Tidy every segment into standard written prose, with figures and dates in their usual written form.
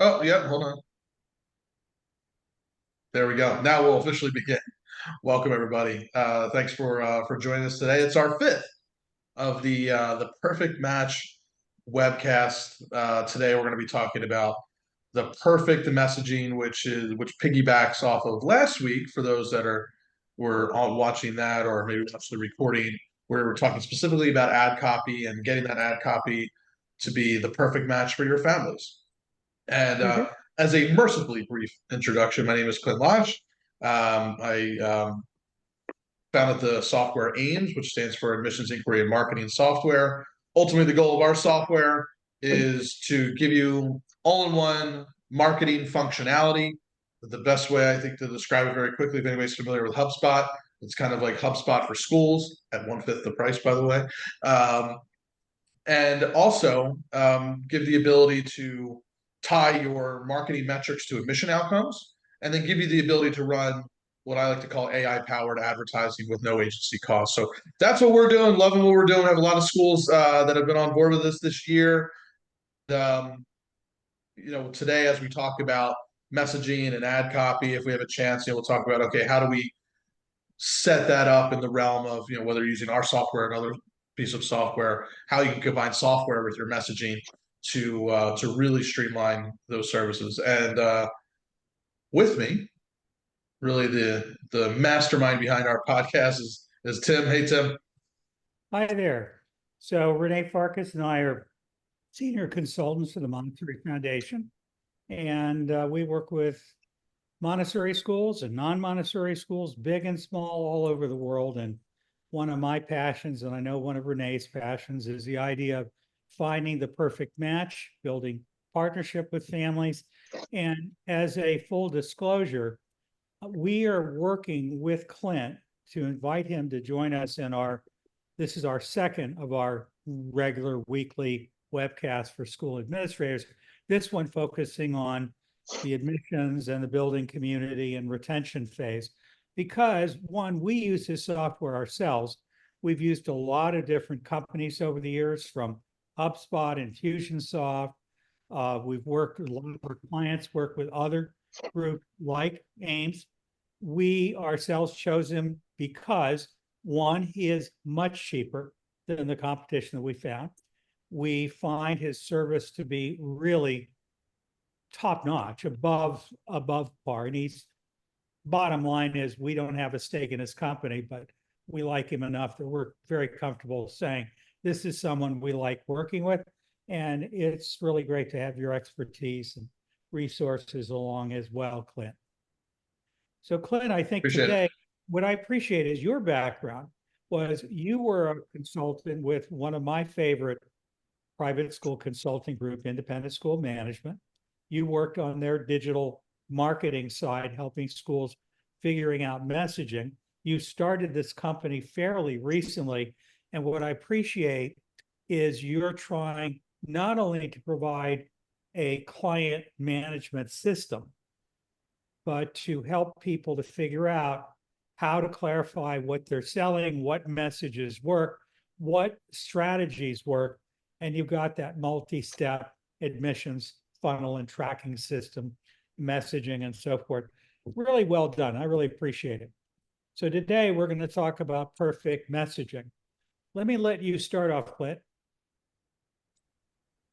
Oh, yeah, hold on. There we go. Now we'll officially begin. Welcome, everybody. Thanks for joining us today. It's our fifth of the Perfect Match webcast. Today we're going to be talking about the perfect messaging, which piggybacks off of last week. For those that were all watching that, or maybe watch the recording, where we're talking specifically about ad copy and getting that ad copy to be the perfect match for your families. And Mhm. as a mercifully brief introduction, my name is Clint Lodge. I founded the software AIMS, which stands for Admissions Inquiry and Marketing Software. Ultimately, the goal of our software is to give you all-in-one marketing functionality. The best way I think to describe it very quickly, if anybody's familiar with HubSpot, it's kind of like HubSpot for schools at one-fifth the price, by the way. And also give the ability to tie your marketing metrics to admission outcomes, and then give you the ability to run what I like to call AI powered advertising with no agency cost. So that's what we're doing. Loving what we're doing. I have a lot of schools that have been on board with us this year. Um, Today as we talk about messaging and ad copy, if we have a chance, we'll talk about, okay, how do we set that up in the realm of, whether you're using our software, another piece of software, how you can combine software with your messaging to really streamline those services. And with me, really the mastermind behind our podcast is Tim. Hey, Tim. Hi there. So Renee Farkas and I are senior consultants for the Montessori Foundation, and we work with Montessori schools and non-Montessori schools, big and small, all over the world. And one of my passions, and I know one of Renee's passions, is the idea of finding the perfect match, building partnership with families. And as a full disclosure, we are working with Clint to invite him to join us in this is our second of our regular weekly webcasts for school administrators. This one focusing on the admissions and the building community and retention phase. Because one, we use this software ourselves. We've used a lot of different companies over the years, from HubSpot, Infusionsoft. We've worked, a lot of our clients work with other groups like AIMS. We ourselves chose him because one, he is much cheaper than the competition that we found. We find his service to be really top notch, above par. And he's bottom line is we don't have a stake in his company, but we like him enough that we're very comfortable saying this is someone we like working with. And it's really great to have your expertise and resources along as well, Clint. So, Clint, I think Appreciate it. today, what I appreciate is your background was you were a consultant with one of my favorite private school consulting group, Independent School Management. You worked on their digital marketing side, helping schools figuring out messaging. You started this company fairly recently. And what I appreciate is you're trying not only to provide a client management system, but to help people to figure out how to clarify what they're selling, what messages work, what strategies work. And you've got that multi-step admissions funnel and tracking system, messaging and so forth. Really well done. I really appreciate it. So today we're going to talk about perfect messaging. Let you start off, Clint.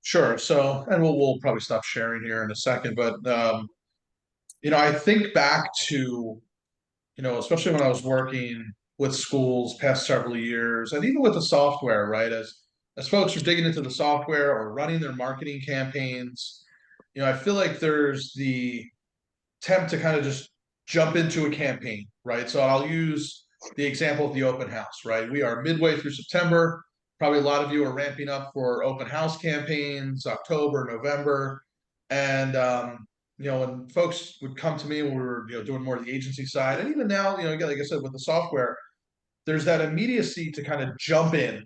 Sure. So, and we'll probably stop sharing here in a second, but I think back to, especially when I was working with schools past several years, and even with the software, right? As folks are digging into the software or running their marketing campaigns, I feel like there's the attempt to kind of just jump into a campaign, right? So I'll use the example of the open house, right? We are midway through September. Probably a lot of you are ramping up for open house campaigns, October, November. And when folks would come to me when we were, doing more of the agency side, and even now, again, like I said, with the software, there's that immediacy to kind of jump in,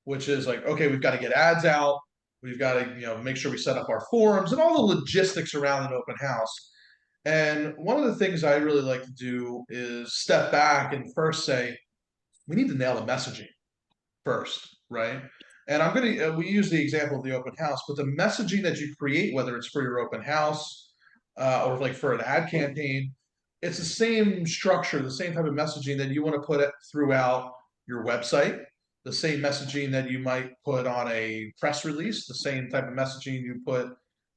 which is like, okay, we've got to get ads out, we've got to, make sure we set up our forums and all the logistics around an open house. And one of the things I really like to do is step back and first say, we need to nail the messaging first, right? And I'm going to, we use the example of the open house, but the messaging that you create, whether it's for your open house or like for an ad campaign, it's the same structure, the same type of messaging that you want to put it throughout your website, the same messaging that you might put on a press release, the same type of messaging you put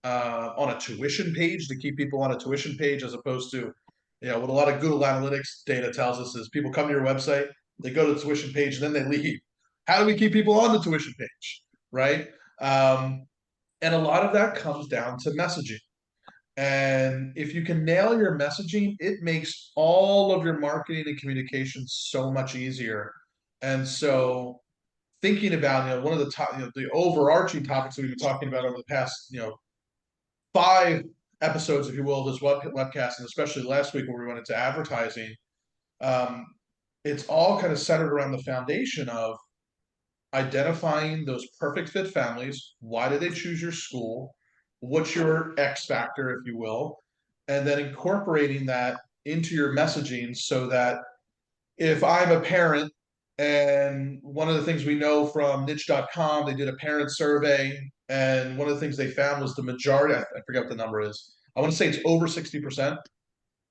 on a tuition page to keep people on a tuition page, as opposed to, what a lot of Google Analytics data tells us is people come to your website, they go to the tuition page, and then they leave. How do we keep people on the tuition page, right? And a lot of that comes down to messaging. And if you can nail your messaging, it makes all of your marketing and communication so much easier. And so thinking about, one of the top, the overarching topics that we've been talking about over the past, 5 episodes, if you will, of this webcast, and especially last week where we went into advertising, um, it's all kind of centered around the foundation of identifying those perfect fit families. Why did they choose your school? What's your X factor, if you will? And then incorporating that into your messaging so that if I'm a parent, and one of the things we know from niche.com, they did a parent survey, and one of the things they found was the majority, I forget what the number is. I want to say it's over 60%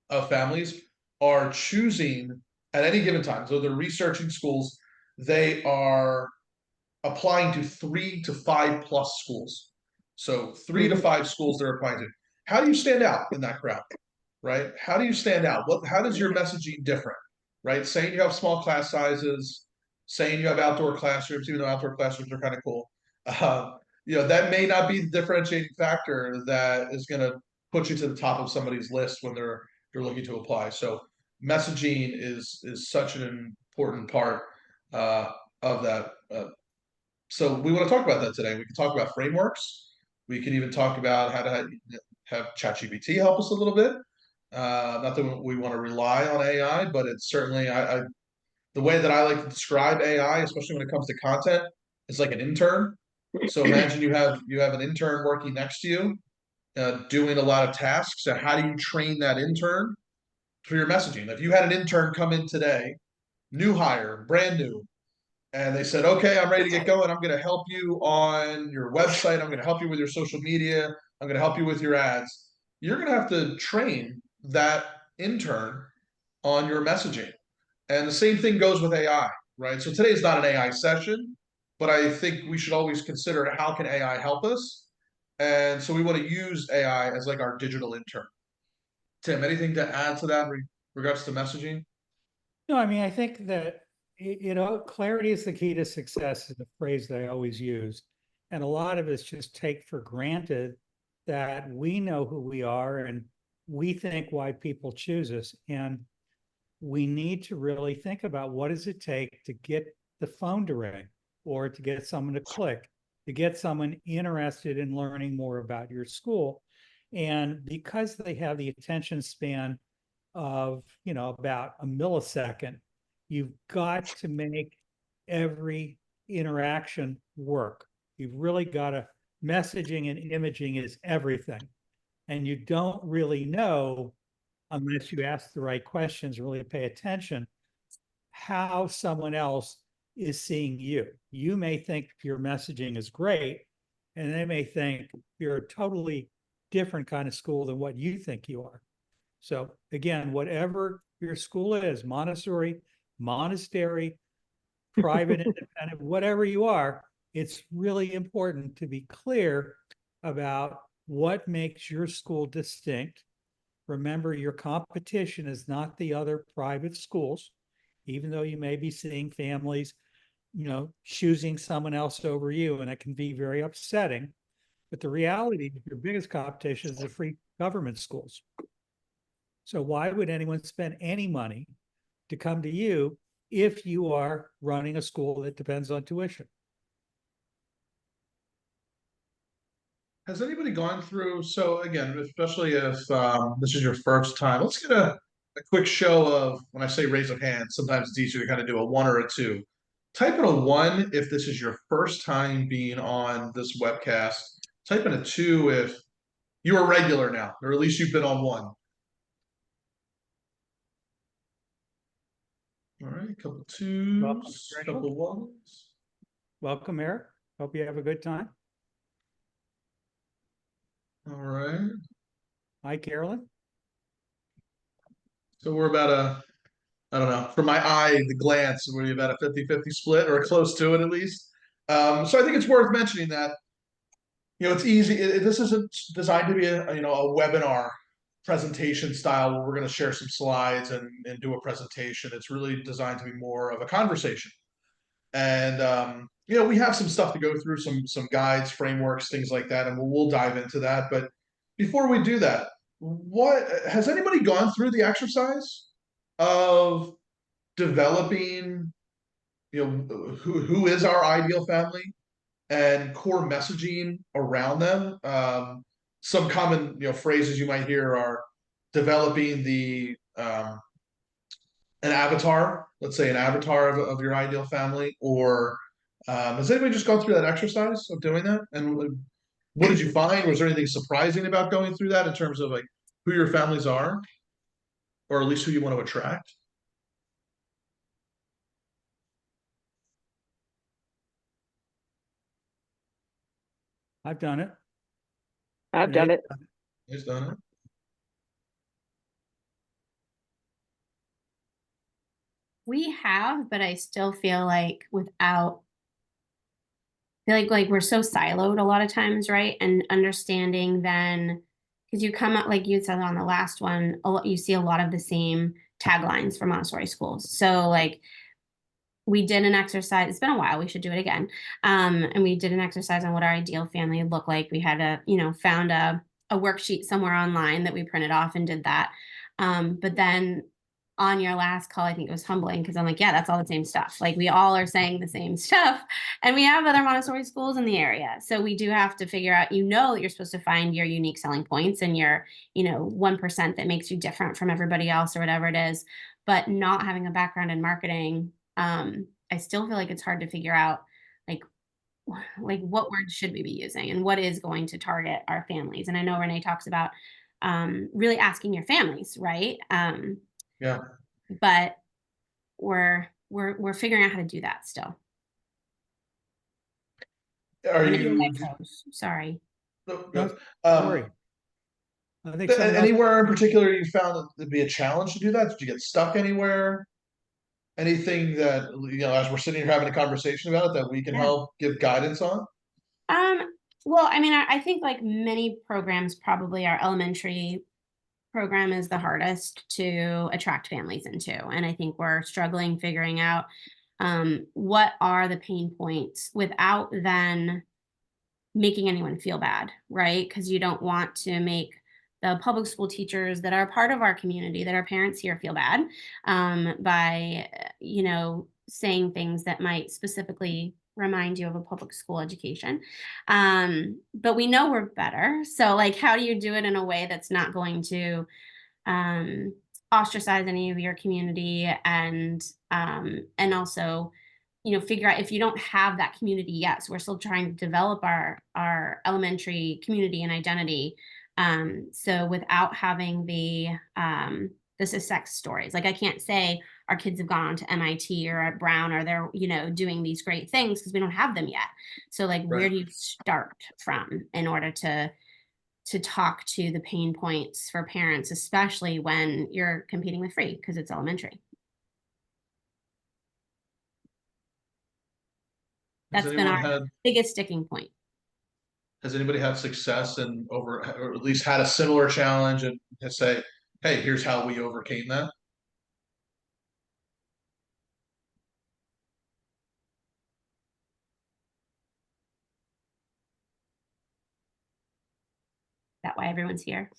of families are choosing at any given time. So they're researching schools, they are applying to 3 to 5 plus schools. So 3 to 5 schools they're applying to. How do you stand out in that crowd? Right? How do you stand out? How does your messaging different? Right? Saying you have small class sizes, saying you have outdoor classrooms, even though outdoor classrooms are kind of cool. Uh, that may not be the differentiating factor that is going to put you to the top of somebody's list when they're looking to apply. So messaging is such an important part uh, of that. So we want to talk about that today. We can talk about frameworks. We can even talk about how to have ChatGPT help us a little bit. Not that we want to rely on AI, but it's certainly the way that I like to describe AI, especially when it comes to content, is like an intern. So imagine you have an intern working next to you, doing a lot of tasks. So how do you train that intern for your messaging? If you had an intern come in today, new hire, brand new, and they said, okay, I'm ready to get going. I'm going to help you on your website. I'm going to help you with your social media. I'm going to help you with your ads. You're going to have to train that intern on your messaging. And the same thing goes with AI, right? So today is not an AI session, but I think we should always consider how can AI help us? And so we want to use AI as like our digital intern. Tim, anything to add to that in regards to messaging? No, I mean, I think that, clarity is the key to success is a phrase that I always use. And a lot of us just take for granted that we know who we are and we think why people choose us. And we need to really think about what does it take to get the phone to ring or to get someone to click, to get someone interested in learning more about your school. And because they have the attention span of, about a millisecond, you've got to make every interaction work. You've really got to, messaging and imaging is everything. And you don't really know, unless you ask the right questions, really pay attention, how someone else is seeing you. You may think your messaging is great, and they may think you're a totally different kind of school than what you think you are. So again, whatever your school is, Montessori, monastery, private, independent, whatever you are, it's really important to be clear about what makes your school distinct. Remember, your competition is not the other private schools, even though you may be seeing families, choosing someone else over you, and it can be very upsetting. But the reality is your biggest competition is the free government schools. So why would anyone spend any money to come to you if you are running a school that depends on tuition? Has anybody gone through, so again, especially if this is your first time, let's get a quick show of, when I say raise of hands, sometimes it's easier to kind of do a one or a two. Type in a one if this is your first time being on this webcast. Type in a two if you're a regular now, or at least you've been on one. All right, a couple Welcome, twos, Rachel. couple ones. Welcome, Eric. Hope you have a good time. All right. Hi, Carolyn. So we're about I don't know, from my eye, the glance, we're about a 50-50 split or close to it at least. So I think it's worth mentioning that, it's easy. This isn't designed to be a webinar presentation style where we're going to share some slides and do a presentation. It's really designed to be more of a conversation. And we have some stuff to go through, some guides, frameworks, things like that, and we'll dive into that. But before we do that, what has anybody gone through the exercise of developing, who is our ideal family and core messaging around them? Some common phrases you might hear are developing the an avatar, let's say an avatar of your ideal family, or has anybody just gone through that exercise of doing that? And what did you find? Was there anything surprising about going through that in terms of like who your families are, or at least who you want to attract? I've done it. I've done it. Who's done it? We have, but I still feel like like we're so siloed a lot of times, right? And understanding then, because you come up, like you said on the last one, you see a lot of the same taglines for Montessori schools. So like we did an exercise, it's been a while, we should do it again. And we did an exercise on what our ideal family would look like. We had found a worksheet somewhere online that we printed off and did that. But then on your last call, I think it was humbling because I'm like, yeah, that's all the same stuff. Like we all are saying the same stuff, and we have other Montessori schools in the area. So we do have to figure out, that you're supposed to find your unique selling points and your, 1% that makes you different from everybody else or whatever it is. But not having a background in marketing, I still feel like it's hard to figure out like what words should we be using and what is going to target our families. And I know Renee talks about really asking your families, right? Yeah. But we're figuring out how to do that still. Are Renee, you? Sorry. No, Sorry. I think anywhere in particular you found it to be a challenge to do that? Did you get stuck anywhere? Anything that as we're sitting here having a conversation about it, that we can help give guidance on? Well, I mean, I think like many programs, probably our elementary program is the hardest to attract families into. And I think we're struggling figuring out what are the pain points without then making anyone feel bad, right? Because you don't want to make the public school teachers that are part of our community, that our parents here, feel bad by, saying things that might specifically remind you of a public school education. But we know we're better. So like, how do you do it in a way that's not going to ostracize any of your community and also figure out if you don't have that community yet. So we're still trying to develop our elementary community and identity. So without having the success stories, like I can't say our kids have gone on to MIT or at Brown or they're doing these great things because we don't have them yet. So like, where do you start from in order to talk to the pain points for parents, especially when you're competing with free because it's elementary? That's been our biggest sticking point. Has anybody had success or at least had a similar challenge and say, hey, here's how we overcame that? That why everyone's here?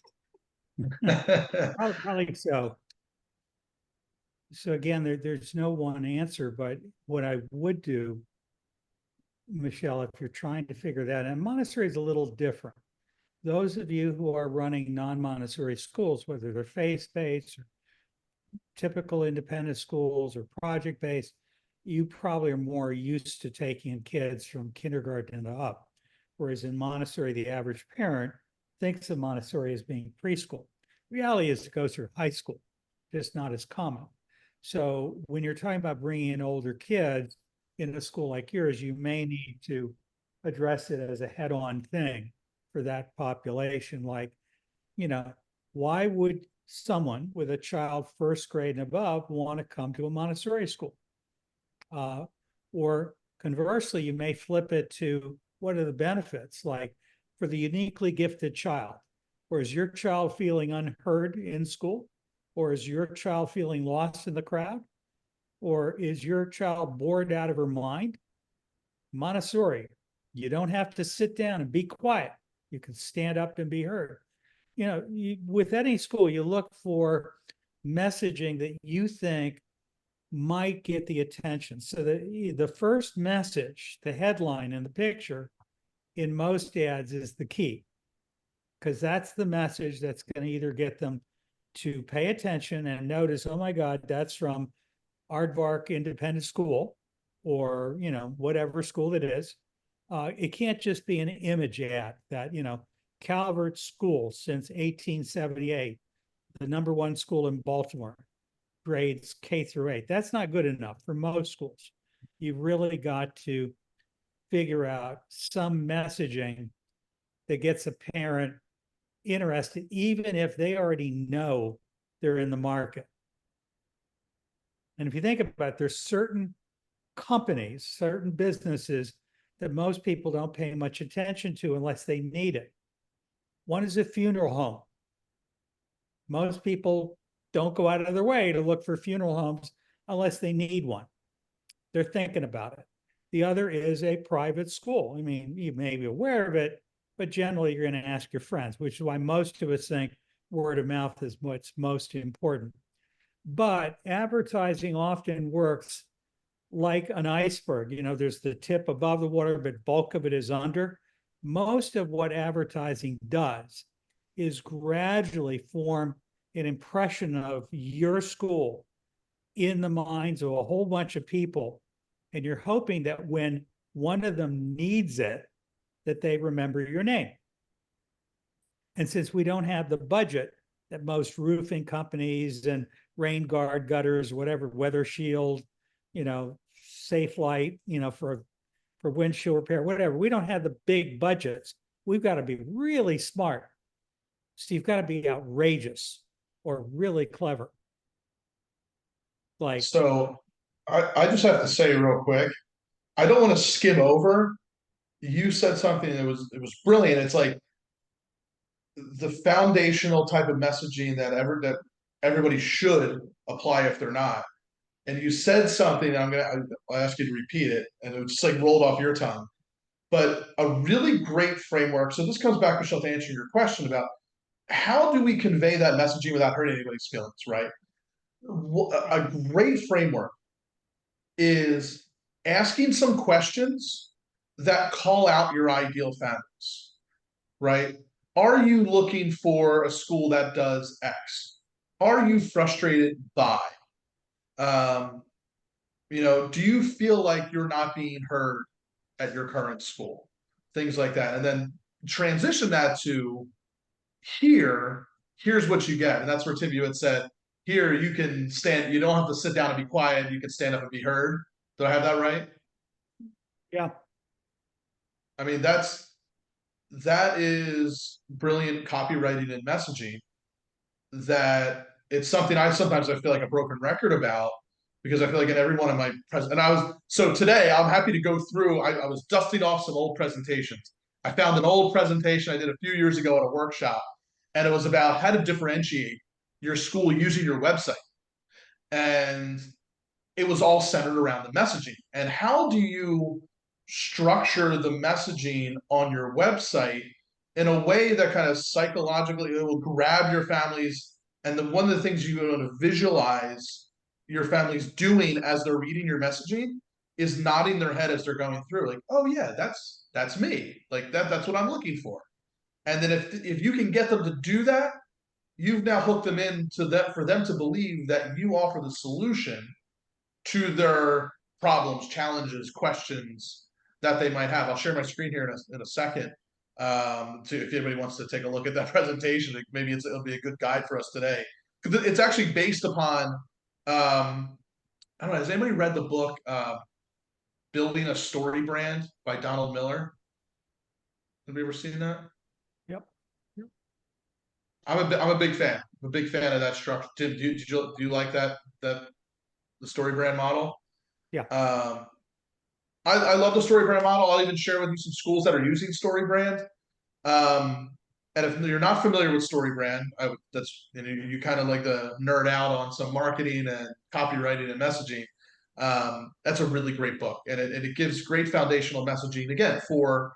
Probably so. So again, there's no one answer, but what I would do, Michelle, if you're trying to figure that out, and Montessori is a little different. Those of you who are running non-Montessori schools, whether they're faith-based or typical independent schools or project-based, you probably are more used to taking kids from kindergarten to up. Whereas in Montessori, the average parent thinks of Montessori as being preschool. Reality is it goes through high school, just not as common. So when you're talking about bringing in older kids in a school like yours, you may need to address it as a head-on thing for that population. Like, you know, why would someone with a child first grade and above want to come to a Montessori school? Or conversely, you may flip it to what are the benefits, like for the uniquely gifted child? Or is your child feeling unheard in school? Or is your child feeling lost in the crowd? Or is your child bored out of her mind? Montessori, you don't have to sit down and be quiet. You can stand up and be heard. You know, with any school, you look for messaging that you think might get the attention. So the first message, the headline and the picture in most ads is the key, because that's the message that's going to either get them to pay attention and notice, oh my God, that's from Aardvark Independent School, or, you know, whatever school it is. It can't just be an image ad that, you know, Calvert School since 1878, the #1 school in Baltimore, grades K through 8. That's not good enough for most schools. You've really got to figure out some messaging that gets a parent interested, even if they already know they're in the market. And if you think about it, there's certain companies, certain businesses that most people don't pay much attention to unless they need it. One is a funeral home. Most people don't go out of their way to look for funeral homes unless they need one. They're thinking about it. The other is a private school. I mean, you may be aware of it, but generally you're going to ask your friends, which is why most of us think word of mouth is what's most important. But advertising often works like an iceberg. You know, there's the tip above the water, but bulk of it is under. Most of what advertising does is gradually form an impression of your school in the minds of a whole bunch of people. And you're hoping that when one of them needs it, that they remember your name. And since we don't have the budget that most roofing companies and rain guard gutters, whatever, weather shield, you know, safe light, you know, for windshield repair, whatever, we don't have the big budgets. We've got to be really smart. So you've got to be outrageous or really clever. Like, So I just have to say real quick, I don't want to skim over. You said something that was brilliant. It's like the foundational type of messaging that everybody should apply if they're not. And you said something, I'll ask you to repeat it, and it was just like rolled off your tongue. But a really great framework. So this comes back, Michelle, to answer your question about how do we convey that messaging without hurting anybody's feelings, right? A great framework is asking some questions that call out your ideal families, right? Are you looking for a school that does X? Are you frustrated by? You know, do you feel like you're not being heard at your current school? Things like that. And then transition that to here's what you get. And that's where Tim, you had said, here you can stand, you don't have to sit down and be quiet, you can stand up and be heard. Do I have that right? yeah, I mean, that is brilliant copywriting and messaging. That it's something I feel like a broken record about, because I feel like in every one of my so today I'm happy to go through. I was dusting off some old presentations. I found an old presentation I did a few years ago at a workshop, and it was about how to differentiate your school using your website. And it was all centered around the messaging. And how do you structure the messaging on your website in a way that kind of psychologically it will grab your families? And one of the things you want to visualize your families doing as they're reading your messaging is nodding their head as they're going through, like, oh yeah, that's me, like that's what I'm looking for. And then if you can get them to do that, you've now hooked them into that for them to believe that you offer the solution to their problems, challenges, questions that they might have. I'll share my screen here in a second. If anybody wants to take a look at that presentation, maybe it'll be a good guide for us today. It's actually based upon, I don't know, has anybody read the book Building a Story Brand by Donald Miller? Have you ever seen that? Yep. I'm a big fan. I'm a big fan of that structure. Tim, do you like the story brand model? Yeah. I love the story brand model. I'll even share with you some schools that are using story brand. And if you're not familiar with story brand, that's you kind of like the nerd out on some marketing and copywriting and messaging. That's a really great book, and it gives great foundational messaging again for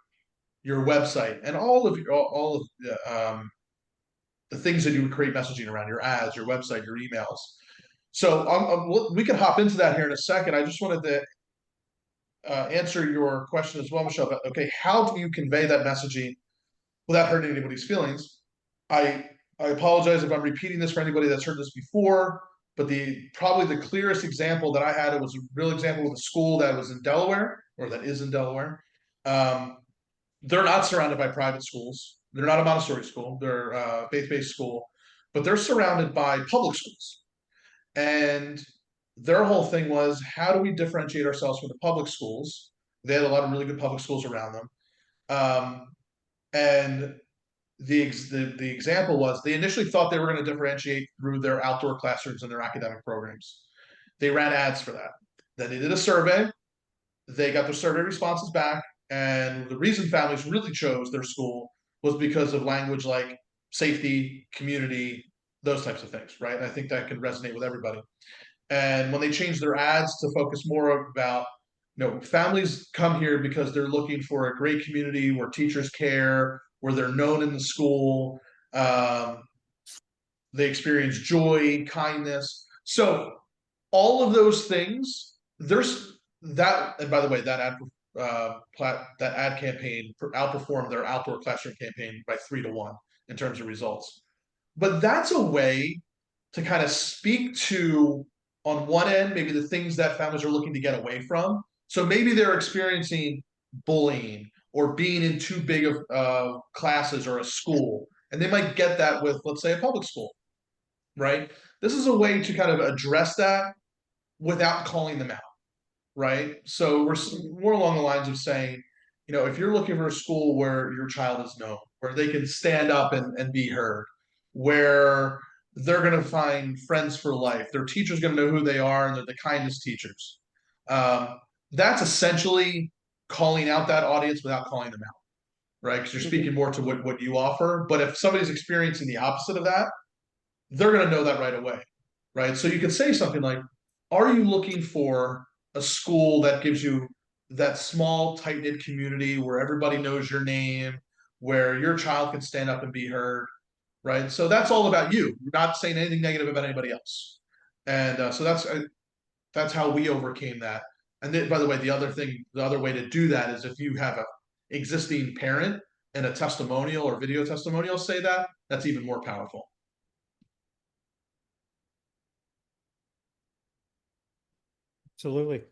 your website and all of the things that you would create messaging around your ads, your website, your emails. So we can hop into that here in a second. I just wanted to answer your question as well, Michelle. But okay, how do you convey that messaging without hurting anybody's feelings? I apologize if I'm repeating this for anybody that's heard this before, but probably the clearest example that I had, it was a real example with a school that was in Delaware, or that is in Delaware. They're not surrounded by private schools. They're not a Montessori school. They're a faith-based school, but they're surrounded by public schools. And their whole thing was, how do we differentiate ourselves from the public schools? They had a lot of really good public schools around them. And the example was, they initially thought they were going to differentiate through their outdoor classrooms and their academic programs. They ran ads for that. Then they did a survey. They got their survey responses back. And the reason families really chose their school was because of language like safety, community, those types of things, right? And I think that can resonate with everybody. And when they changed their ads to focus more about, families come here because they're looking for a great community where teachers care, where they're known in the school, they experience joy, kindness. So all of those things, there's that. And by the way, that ad campaign outperformed their outdoor classroom campaign by 3-1 in terms of results. But that's a way to kind of speak to, on one end, maybe the things that families are looking to get away from. So maybe they're experiencing bullying or being in too big of classes or a school, and they might get that with, let's say, a public school, right? This is a way to kind of address that without calling them out, right? So we're more along the lines of saying, if you're looking for a school where your child is known, where they can stand up and be heard, where they're going to find friends for life, their teacher's going to know who they are, and they're the kindest teachers. That's essentially calling out that audience without calling them out, right? Because you're speaking more to what you offer. But if somebody's experiencing the opposite of that, they're going to know that right away, right? So you could say something like, are you looking for a school that gives you that small, tight-knit community where everybody knows your name, where your child can stand up and be heard, right? So that's all about you. You're not saying anything negative about anybody else. And so that's how we overcame that. And then, by the way, the other way to do that is if you have a existing parent and a testimonial or video testimonial say that, that's even more powerful. Absolutely.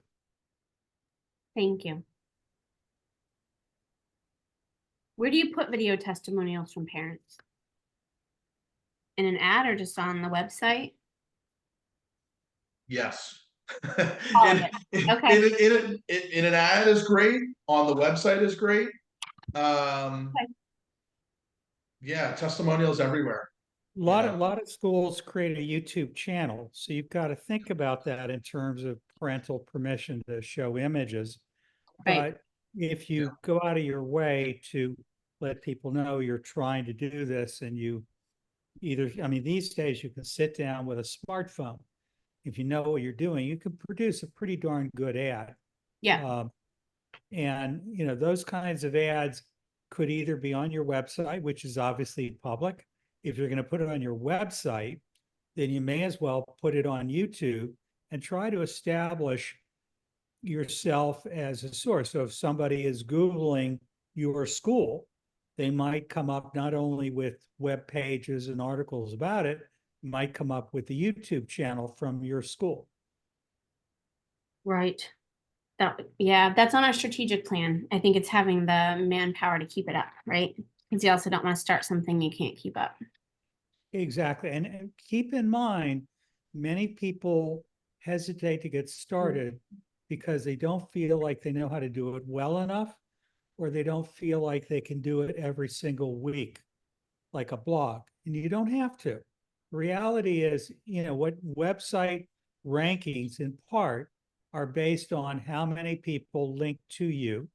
Thank you. Where do you put video testimonials from parents? In an ad or just on the website? Yes. Okay. In an ad is great. On the website is great. Yeah, testimonials everywhere. A lot of schools create a YouTube channel, so you've got to think about that in terms of parental permission to show images. Right. But if you go out of your way to let people know you're trying to do this, and you these days you can sit down with a smartphone. If you know what you're doing, you can produce a pretty darn good ad. Yeah. And those kinds of ads could either be on your website, which is obviously public. If you're going to put it on your website, then you may as well put it on YouTube and try to establish yourself as a source. So if somebody is Googling your school, they might come up not only with web pages and articles about it, might come up with the YouTube channel from your school. Right. That's on our strategic plan. I think it's having the manpower to keep it up, right? Because you also don't want to start something you can't keep up. Exactly. And keep in mind, many people hesitate to get started because they don't feel like they know how to do it well enough, or they don't feel like they can do it every single week, like a blog. And you don't have to. The reality is, what website rankings in part are based on how many people link to you.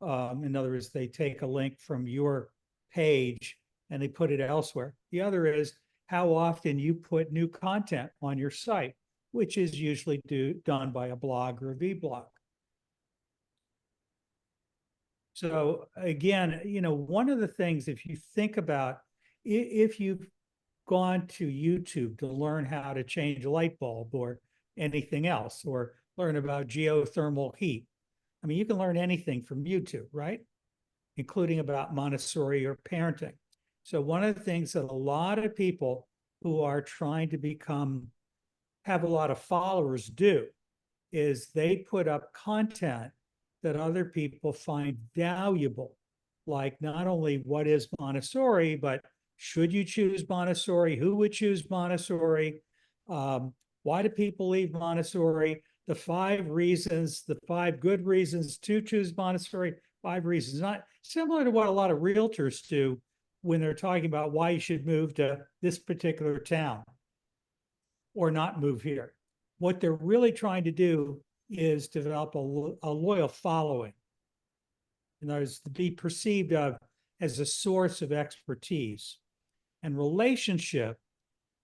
In other words, they take a link from your page and they put it elsewhere. The other is how often you put new content on your site, which is usually done by a blog or a vblog. So again, one of the things, if you think about, if you've gone to YouTube to learn how to change a light bulb or anything else, or learn about geothermal heat, I mean, you can learn anything from YouTube, right? Including about Montessori or parenting. So one of the things that a lot of people who are trying to have a lot of followers do is they put up content that other people find valuable, like not only what is Montessori, but should you choose Montessori? Who would choose Montessori? Why do people leave Montessori? The 5 reasons, the 5 good reasons to choose Montessori, 5 reasons, not similar to what a lot of realtors do when they're talking about why you should move to this particular town or not move here. What they're really trying to do is develop a loyal following. In other words, to be perceived of as a source of expertise and relationship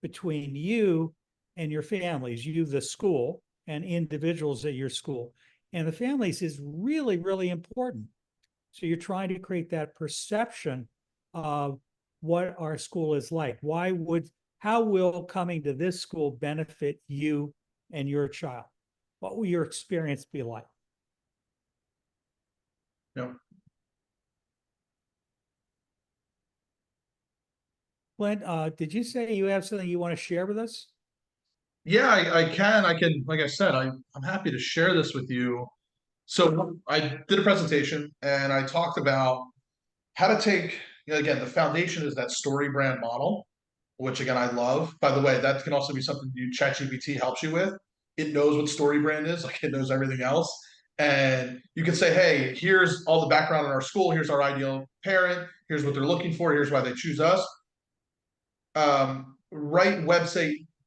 between you and your families, you, the school, and individuals at your school. And the families is really, really important. So you're trying to create that perception of what our school is like. How will coming to this school benefit you and your child? What will your experience be like? Yep. Clint, did you say you have something you want to share with us? Yeah, I can. Like I said, I'm happy to share this with you. So I did a presentation and I talked about how to take, again, the foundation is that story brand model, which again, I love. By the way, that can also be something ChatGPT helps you with. It knows what story brand is, like it knows everything else. And you can say, hey, here's all the background in our school. Here's our ideal parent. Here's what they're looking for. Here's why they choose us. Write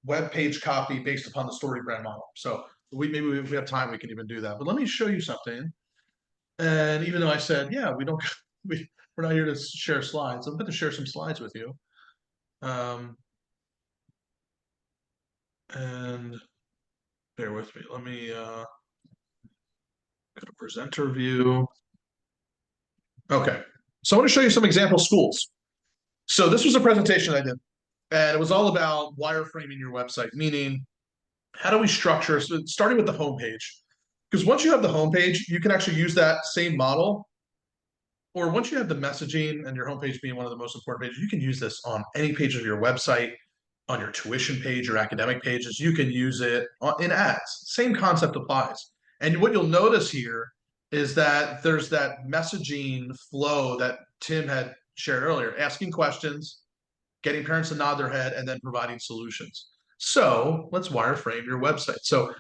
web page copy based upon the story brand model. So maybe if we have time, we can even do that. But let me show you something. And even though I said, yeah, we're not here to share slides, I'm going to share some slides with you. And bear with me. Let me go to presenter view. Okay. So I want to show you some example schools. So this was a presentation I did, and it was all about wireframing your website, meaning how do we structure, so starting with the homepage. Because once you have the homepage, you can actually use that same model. Or once you have the messaging and your homepage being one of the most important pages, you can use this on any page of your website, on your tuition page or academic pages. You can use it in ads. Same concept applies. And what you'll notice here is that there's that messaging flow that Tim had shared earlier, asking questions, getting parents to nod their head, and then providing solutions. So let's wireframe your website. So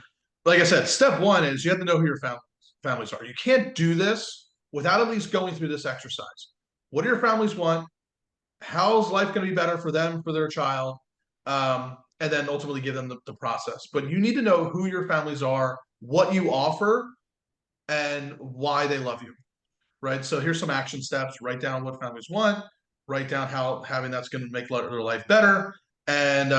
like I said, step 1 is you have to know who your families are. You can't do this without at least going through this exercise. What do your families want? How's life going to be better for them, for their child? And then ultimately give them the process. But you need to know who your families are, what you offer, and why they love you, right? So here's some action steps. Write down what families want. Write down how having that's going to make their life better. And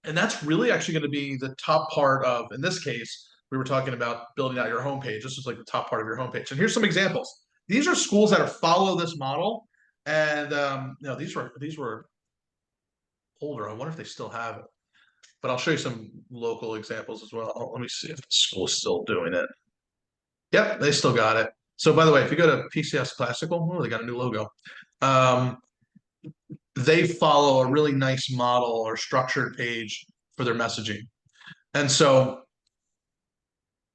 that's really actually going to be the top part of, in this case, we were talking about building out your homepage. This is like the top part of your homepage. And here's some examples. These are schools that follow this model. And these were older. I wonder if they still have it. But I'll show you some local examples as well. Let me see if the school's still doing it. Yep, they still got it. So by the way, if you go to PCS Classical, they got a new logo. They follow a really nice model or structured page for their messaging. And so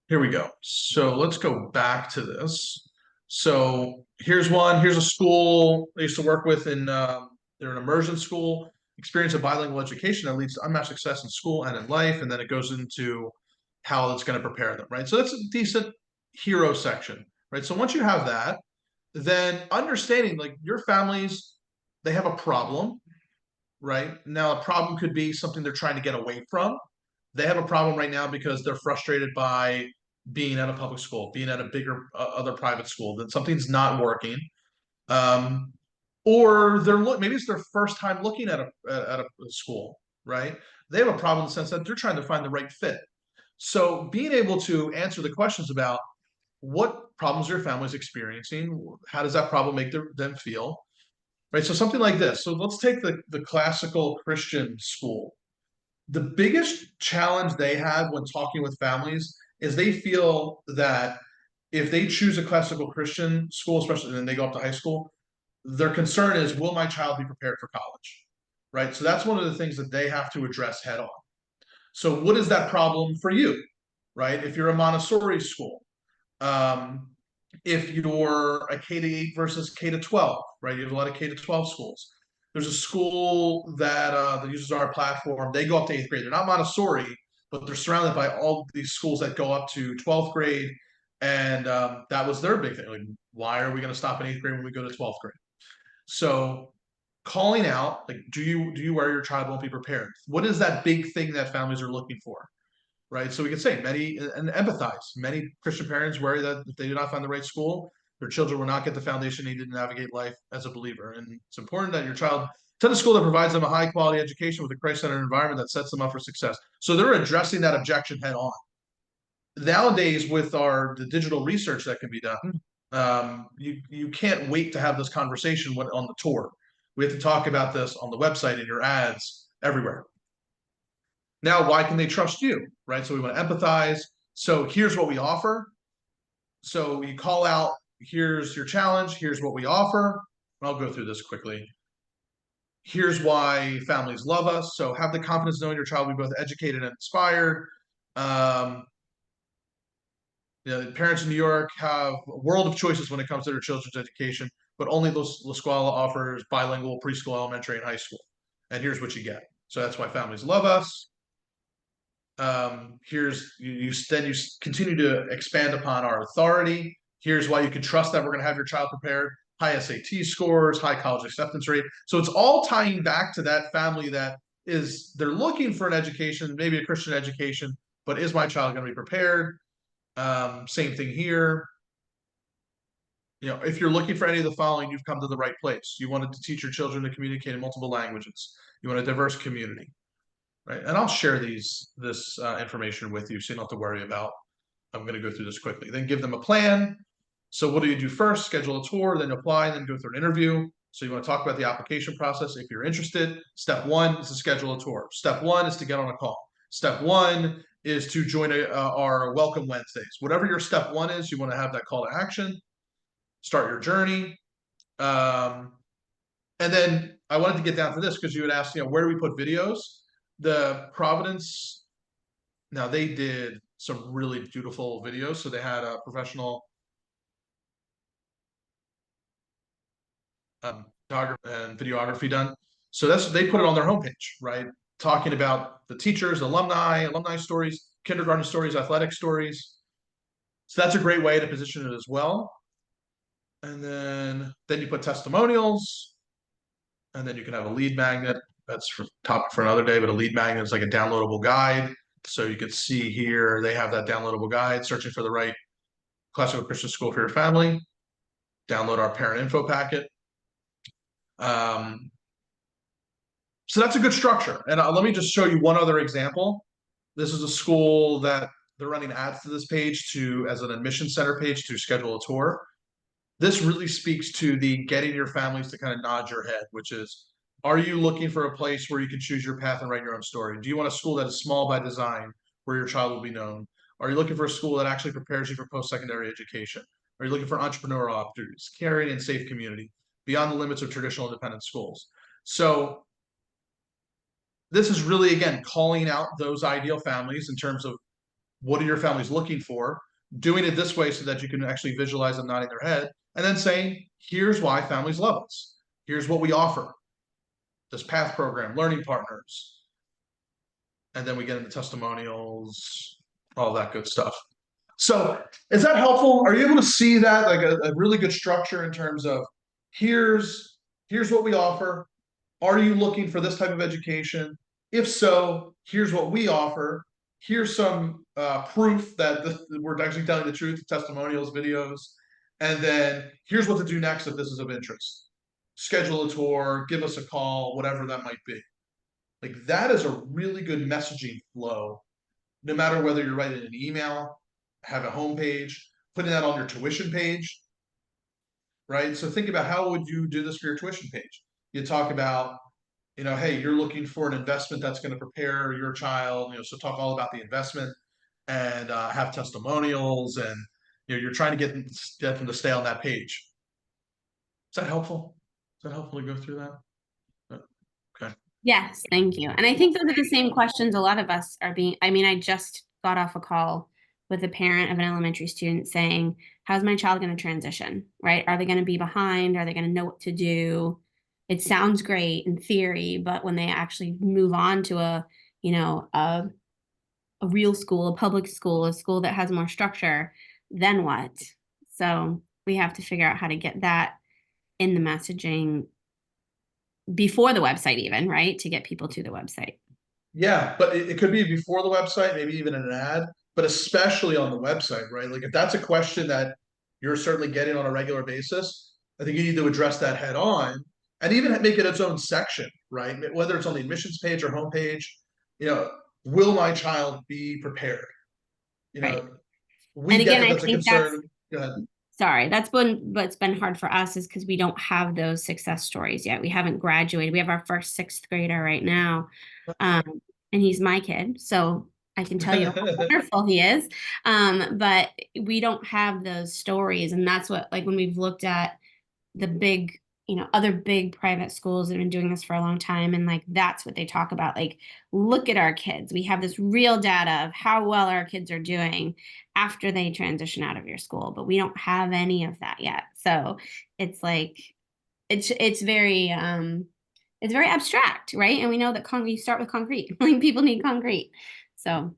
here we go. So let's go back to this. So here's one. Here's a school I used to work with they're an immersion school, experience of bilingual education that leads to unmatched success in school and in life. And then it goes into how it's going to prepare them, right? So that's a decent hero section, right? So once you have that, then understanding like your families, they have a problem, right? Now, a problem could be something they're trying to get away from. They have a problem right now because they're frustrated by being at a public school, being at a bigger other private school, that something's not working. Um, or maybe it's their first time looking at a school, right? They have a problem in the sense that they're trying to find the right fit. So being able to answer the questions about what problems your family is experiencing, how does that problem make them feel, right? So something like this. So let's take the classical Christian school. The biggest challenge they have when talking with families is they feel that if they choose a classical Christian school, especially when they go up to high school, their concern is, will my child be prepared for college? Right. So that's one of the things that they have to address head on. So what is that problem for you? Right. If you're a Montessori school, um, if you're a K to 8 versus K to 12, right? You have a lot of K to 12 schools. There's a school that uses our platform. They go up to 8th grade. They're not Montessori, but they're surrounded by all these schools that go up to 12th grade. And that was their big thing. Like, why are we going to stop in 8th grade when we go to 12th grade? So calling out, like, do you worry your child won't be prepared? What is that big thing that families are looking for? Right. So we could say and empathize. Many Christian parents worry that if they do not find the right school, their children will not get the foundation needed to navigate life as a believer. And it's important that your child attend a school that provides them a high quality education with a Christ-centered environment that sets them up for success. So they're addressing that objection head on. Nowadays, with the digital research that can be done, you can't wait to have this conversation on the tour. We have to talk about this on the website, in your ads, everywhere. Now, why can they trust you, right? So we want to empathize. So here's what we offer. So you call out, here's your challenge, here's what we offer. I'll go through this quickly. Here's why families love us. So have the confidence knowing your child will be both educated and inspired. Parents in New York have a world of choices when it comes to their children's education, but only La Scuola offers bilingual preschool, elementary, and high school. And here's what you get. So that's why families love us. Here's you continue to expand upon our authority. Here's why you can trust that we're going to have your child prepared. High SAT scores, high college acceptance rate. So it's all tying back to that family that they're looking for an education, maybe a Christian education, but is my child going to be prepared? Same thing here. If you're looking for any of the following, you've come to the right place. You wanted to teach your children to communicate in multiple languages. You want a diverse community. Right. And I'll share this information with you so you don't have to worry about. I'm going to go through this quickly. Then give them a plan. So what do you do first? Schedule a tour, then apply, then go through an interview. So you want to talk about the application process if you're interested. Step 1 is to schedule a tour. Step 1 is to get on a call. Step 1 is to join our Welcome Wednesdays. Whatever your step 1 is, you want to have that call to action. Start your journey. And then I wanted to get down to this because you had asked, where do we put videos? The Providence, now they did some really beautiful videos. So they had a professional photography and videography done. So they put it on their homepage, right? Talking about the teachers, alumni stories, kindergarten stories, athletic stories. So that's a great way to position it as well. And then you put testimonials, and then you can have a lead magnet. That's for topic for another day, but a lead magnet is like a downloadable guide. So you can see here, they have that downloadable guide, searching for the right classical Christian school for your family. Download our parent info packet. So that's a good structure. And let me just show you one other example. This is a school that they're running ads to this page as an admission center page to schedule a tour. This really speaks to the getting your families to kind of nod your head, which is, are you looking for a place where you can choose your path and write your own story? Do you want a school that is small by design, where your child will be known? Are you looking for a school that actually prepares you for post-secondary education? Are you looking for entrepreneurial opportunities, caring and safe community, beyond the limits of traditional independent schools? So this is really, again, calling out those ideal families in terms of what are your families looking for, doing it this way so that you can actually visualize them nodding their head, and then saying, here's why families love us. Here's what we offer. This PATH program, learning partners. And then we get into testimonials, all that good stuff. So is that helpful? Are you able to see that, like a really good structure in terms of here's what we offer. Are you looking for this type of education? If so, here's what we offer. Here's some proof that we're actually telling the truth, testimonials, videos, and then here's what to do next if this is of interest. Schedule a tour, give us a call, whatever that might be. Like that is a really good messaging flow, no matter whether you're writing an email, have a homepage, putting that on your tuition page, right? So think about how would you do this for your tuition page? You talk about, hey, you're looking for an investment that's going to prepare your child, so talk all about the investment and have testimonials and you're trying to get them to stay on that page. Is that helpful? Is that helpful to go through that? Okay. Yes, thank you. And I think those are the same questions a lot of us are being, I mean, I just got off a call with a parent of an elementary student saying, how's my child going to transition, right? Are they going to be behind? Are they going to know what to do? It sounds great in theory, but when they actually move on to a real school, a public school, a school that has more structure, then what? So we have to figure out how to get that in the messaging before the website even, right? To get people to the website. Yeah, but it could be before the website, maybe even an ad, but especially on the website, right? Like if that's a question that you're certainly getting on a regular basis, I think you need to address that head on and even make it its own section, right? Whether it's on the admissions page or homepage, will my child be prepared? Right. We And get again, that I that's a think concern. Go ahead. sorry, that's been what's been hard for us is because we don't have those success stories yet. We haven't graduated. We have our first sixth grader right now. And he's my kid, so I can tell you how wonderful he is. But we don't have those stories, and that's what, like, when we've looked at the big, other big private schools that have been doing this for a long time, and like that's what they talk about. Like, look at our kids. We have this real data of how well our kids are doing after they transition out of your school, but we don't have any of that yet. So it's like it's very abstract, right? And we know that you start with concrete. Like people need concrete. So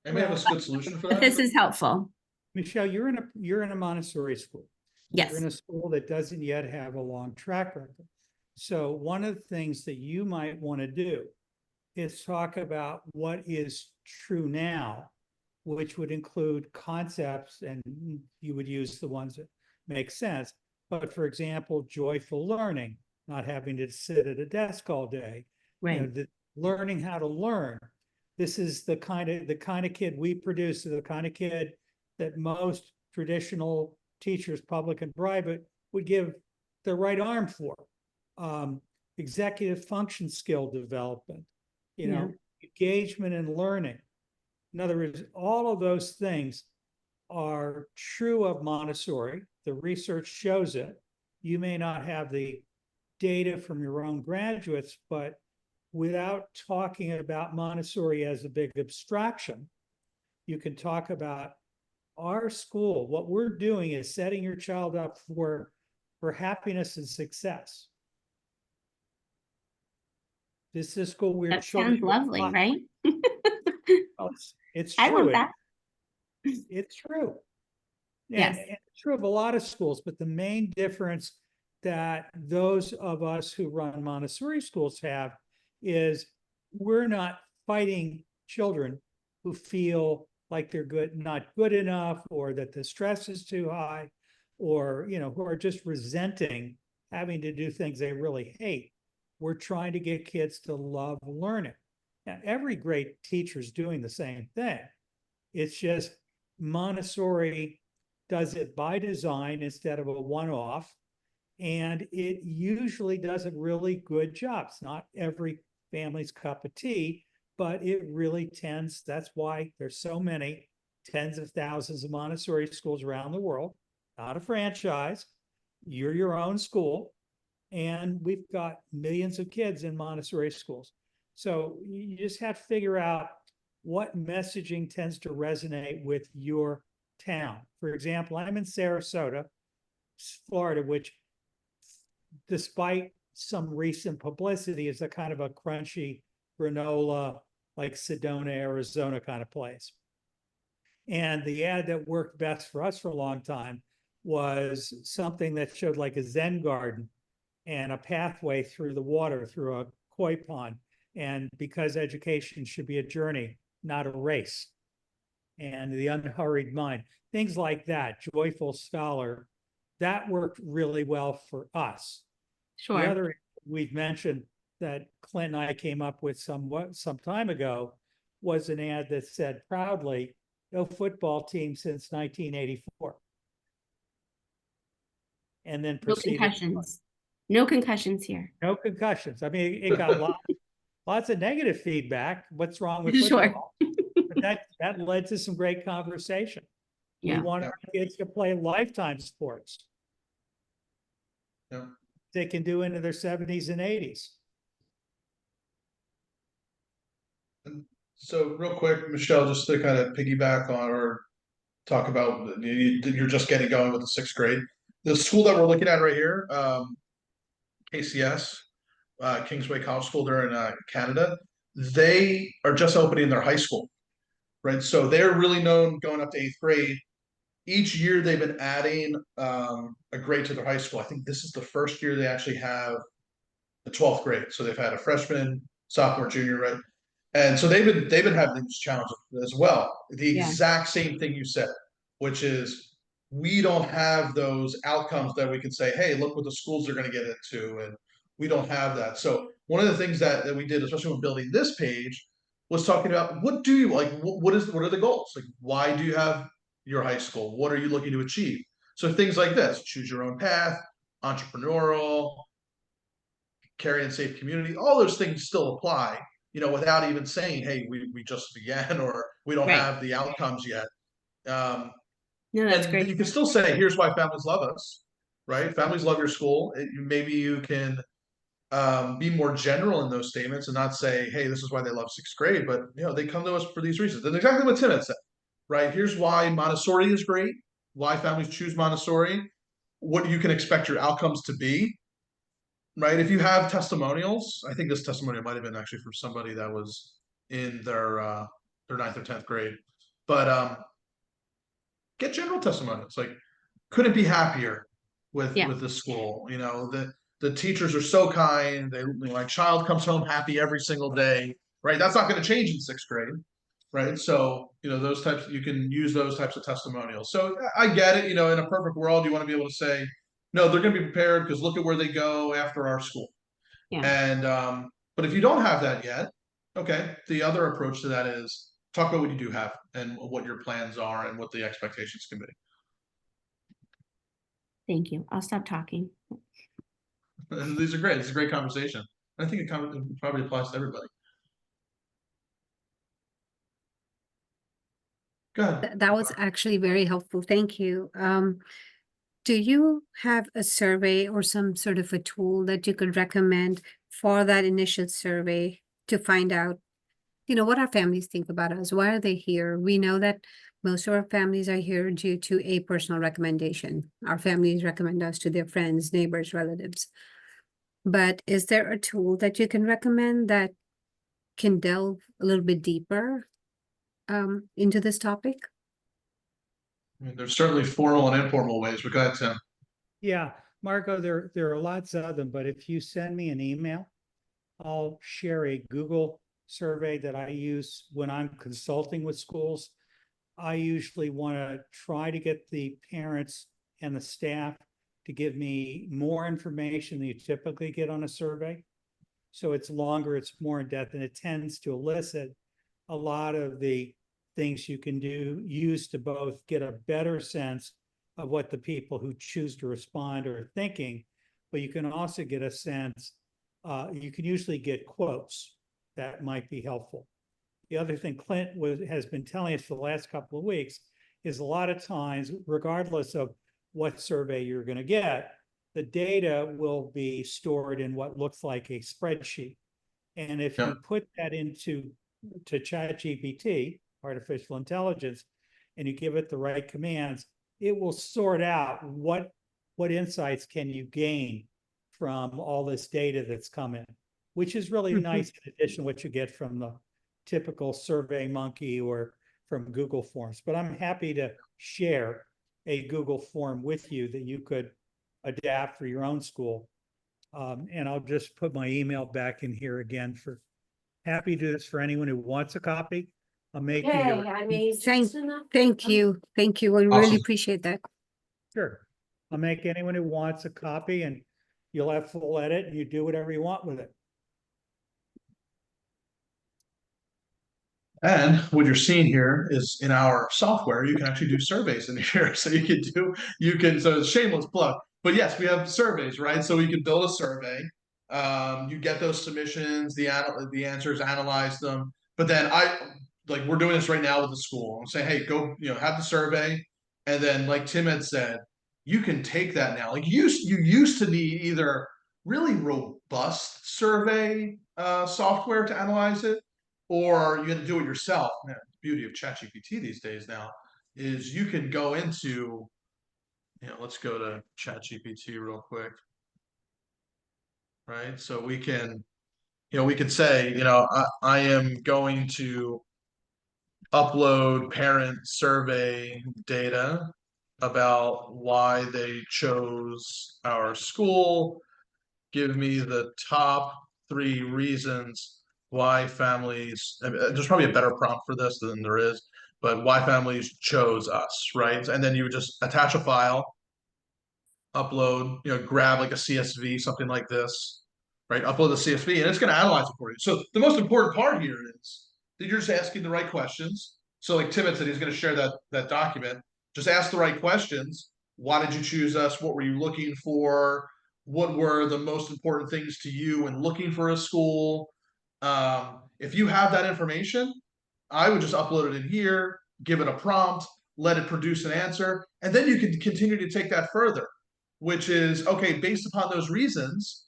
Anybody have a good solution for but that? this is helpful. Michelle, you're in a Montessori school. Yes. You're in a school that doesn't yet have a long track record. So one of the things that you might want to do is talk about what is true now, which would include concepts, and you would use the ones that make sense. But for example, joyful learning, not having to sit at a desk all day, Right. learning how to learn. This is the kind of kid we produce, the kind of kid that most traditional teachers, public and private, would give their right arm for. Executive function skill development, engagement in learning. In other words, all of those things are true of Montessori. The research shows it. You may not have the data from your own graduates, but without talking about Montessori as a big abstraction, you can talk about our school. What we're doing is setting your child up for happiness and success. This is school where That children sounds lovely, right? it's I true. want that. It's true. Yes. And it's true of a lot of schools, but the main difference that those of us who run Montessori schools have is we're not fighting children who feel like they're not good enough, or that the stress is too high, or who are just resenting having to do things they really hate. We're trying to get kids to love learning. Now, every great teacher is doing the same thing. It's just Montessori does it by design instead of a one-off, and it usually does a really good job. It's not every family's cup of tea, but it really tends, that's why there's so many tens of thousands of Montessori schools around the world, not a franchise. You're your own school, and we've got millions of kids in Montessori schools. So you just have to figure out what messaging tends to resonate with your town. For example, I'm in Sarasota, Florida, which, despite some recent publicity, is a kind of a crunchy granola, like Sedona, Arizona kind of place. And the ad that worked best for us for a long time was something that showed like a Zen garden and a pathway through the water, through a koi pond. And because education should be a journey, not a race. And the unhurried mind, things like that, joyful scholar, that worked really well for us. The Sure. other we've mentioned that Clint and I came up with some time ago was an ad that said proudly, no football team since 1984. And then No proceeded. concussions. No concussions here. No concussions. I mean, it got lots of negative feedback. What's wrong with Sure. football? But that led to some great conversation. We Yeah. want Yeah. our kids to play lifetime sports. Yeah. They can do into their 70s and 80s. So real quick, Michelle, just to kind of piggyback on or talk about, you're just getting going with the 6th grade. The school that we're looking at right here, KCS, Kingsway College School, they're in Canada. They are just opening their high school, right? So they're really known going up to 8th grade. Each year they've been adding a grade to their high school. I think this is the first year they actually have the 12th grade. So they've had a freshman, sophomore, junior, right? And so they've been having these challenges as well. The Yeah. exact same thing you said, which is we don't have those outcomes that we can say, hey, look what the schools are going to get into, and we don't have that. So one of the things that we did, especially when building this page, was talking about what do you like, what are the goals? Like, why do you have your high school? What are you looking to achieve? So things like this: choose your own path, entrepreneurial, carry and safe community, all those things still apply, without even saying, hey, we just began or we don't Right. have the outcomes yet. No, that's And great. you can still say, here's why families love us, right? Families love your school. Maybe you can be more general in those statements and not say, hey, this is why they love 6th grade, but they come to us for these reasons. And exactly what Tim had said, right? Here's why Montessori is great, why families choose Montessori, what you can expect your outcomes to be, right? If you have testimonials, I think this testimonial might have been actually from somebody that was in their 9th or 10th grade, but get general testimonials. Like, couldn't be happier with Yeah. the school. The teachers are so kind. My child comes home happy every single day, right? That's not going to change in 6th grade, right? So those types, you can use those types of testimonials. So I get it. In a perfect world, you want to be able to say, no, they're going to be prepared because look at where they go after our school. Yeah. And but if you don't have that yet, okay, the other approach to that is talk about what you do have and what your plans are and what the expectations can be. Thank you. I'll stop talking. These are great. It's a great conversation. I think it probably applies to everybody. Go ahead. That was actually very helpful. Thank you. Do you have a survey or some sort of a tool that you could recommend for that initial survey to find out, what our families think about us? Why are they here? We know that most of our families are here due to a personal recommendation. Our families recommend us to their friends, neighbors, relatives. But is there a tool that you can recommend that can delve a little bit deeper into this topic? I mean, there's certainly formal and informal ways, but go ahead, Tim. Yeah, Marco, there are lots of them, but if you send me an email, I'll share a Google survey that I use when I'm consulting with schools. I usually want to try to get the parents and the staff to give me more information than you typically get on a survey. So it's longer, it's more in depth, and it tends to elicit a lot of the things you can use to both get a better sense of what the people who choose to respond are thinking, but you can also get a sense, you can usually get quotes that might be helpful. The other thing Clint has been telling us for the last couple of weeks is a lot of times, regardless of what survey you're going to get, the data will be stored in what looks like a spreadsheet. And if you put that into ChatGPT, artificial intelligence, and you give it the right commands, it will sort out what insights can you gain from all this data that's come in, which is really nice in addition to what you get from the typical Survey Monkey or from Google Forms, but I'm happy to share a Google form with you that you could adapt for your own school. And I'll just put my email back in here again for happy to do this for anyone who wants a copy. I'll make you. Thank you. Thank you. I really Awesome. appreciate that. Sure. I'll make anyone who wants a copy, and you'll have full edit and you do whatever you want with it. And what you're seeing here is in our software, you can actually do surveys in here. So so it's shameless plug. But yes, we have surveys, right? So we can build a survey. You get those submissions, the answers, analyze them. But then we're doing this right now with the school. I'm saying, hey, go, have the survey. And then like Tim had said, you can take that now. Like you used to need either really robust survey software to analyze it, or you had to do it yourself. Man, the beauty of ChatGPT these days now is you can go into, let's go to ChatGPT real quick. Right. So we can, we could say, I am going to upload parent survey data about why they chose our school. Give me the top 3 reasons why families, there's probably a better prompt for this than there is, but why families chose us, right? And then you would just attach a file, upload, grab like a CSV, something like this, right? Upload the CSV and it's going to analyze it for you. So the most important part here is that you're just asking the right questions. So like Tim said, he's going to share that document. Just ask the right questions. Why did you choose us? What were you looking for? What were the most important things to you when looking for a school? If you have that information, I would just upload it in here, give it a prompt, let it produce an answer, and then you can continue to take that further, which is, okay, based upon those reasons,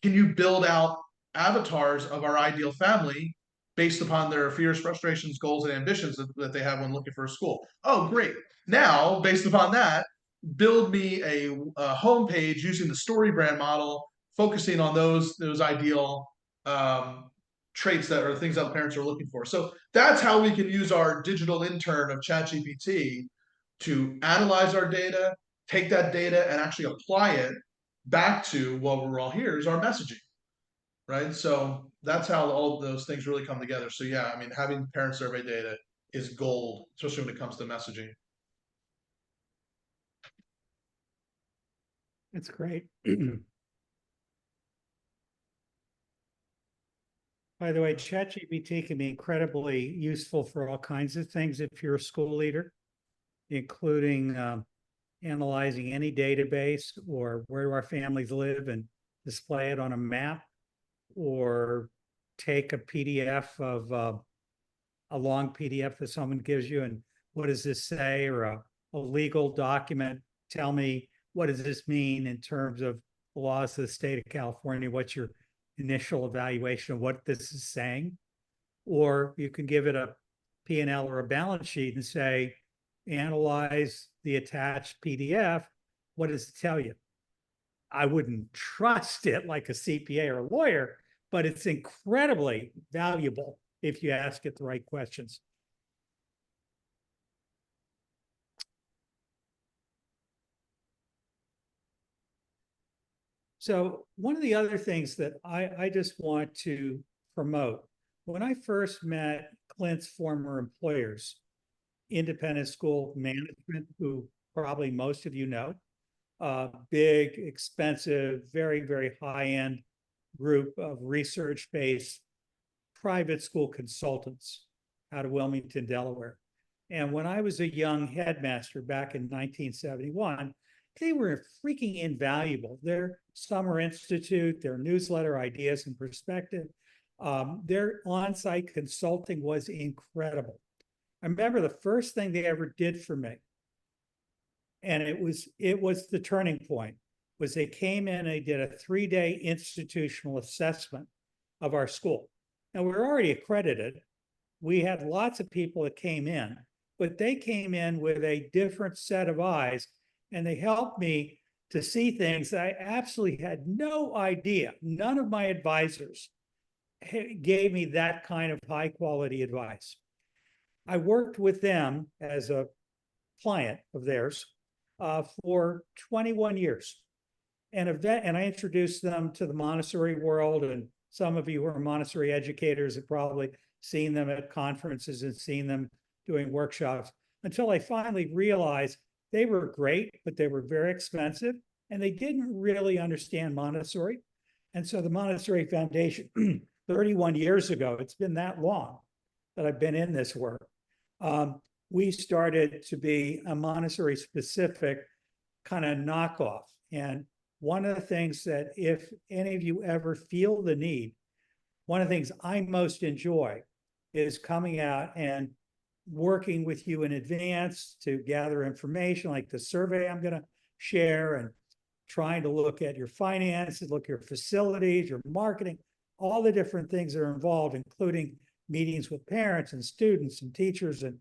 can you build out avatars of our ideal family based upon their fears, frustrations, goals, and ambitions that they have when looking for a school? Oh, great. Now, based upon that, build me a homepage using the story brand model, focusing on those ideal traits that are things that parents are looking for. So that's how we can use our digital intern of ChatGPT to analyze our data, take that data and actually apply it back to what we're all here is our messaging, right? So that's how all of those things really come together. So yeah, I mean, having parent survey data is gold, especially when it comes to messaging. That's great. By the way, ChatGPT can be incredibly useful for all kinds of things if you're a school leader, including analyzing any database or where do our families live and display it on a map, or take a PDF of a long PDF that someone gives you and what does this say, or a legal document. Tell me, what does this mean in terms of the laws of the state of California? What's your initial evaluation of what this is saying? Or you can give it a P&L or a balance sheet and say, analyze the attached PDF. What does it tell you? I wouldn't trust it like a CPA or a lawyer, but it's incredibly valuable if you ask it the right questions. So one of the other things that I just want to promote, when I first met Clint's former employers, Independent School Management, who probably most of you know, big, expensive, very, very high-end group of research-based private school consultants out of Wilmington, Delaware. And when I was a young headmaster back in 1971, they were freaking invaluable. Their Summer Institute, their newsletter, Ideas and Perspective, their on-site consulting was incredible. I remember the first thing they ever did for me, and it was the turning point, was they came in and they did a 3-day institutional assessment of our school. Now, we're already accredited. We had lots of people that came in, but they came in with a different set of eyes, and they helped me to see things that I absolutely had no idea. None of my advisors gave me that kind of high quality advice. I worked with them as a client of theirs for 21 years. And I introduced them to the Montessori world. And some of you who are Montessori educators have probably seen them at conferences and seen them doing workshops, until I finally realized they were great, but they were very expensive and they didn't really understand Montessori. And so the Montessori Foundation, 31 years ago, it's been that long that I've been in this work. We started to be a Montessori specific kind of knockoff. And one of the things that, if any of you ever feel the need, one of the things I most enjoy is coming out and working with you in advance to gather information like the survey I'm going to share, and trying to look at your finances, look at your facilities, your marketing, all the different things that are involved, including meetings with parents and students and teachers, and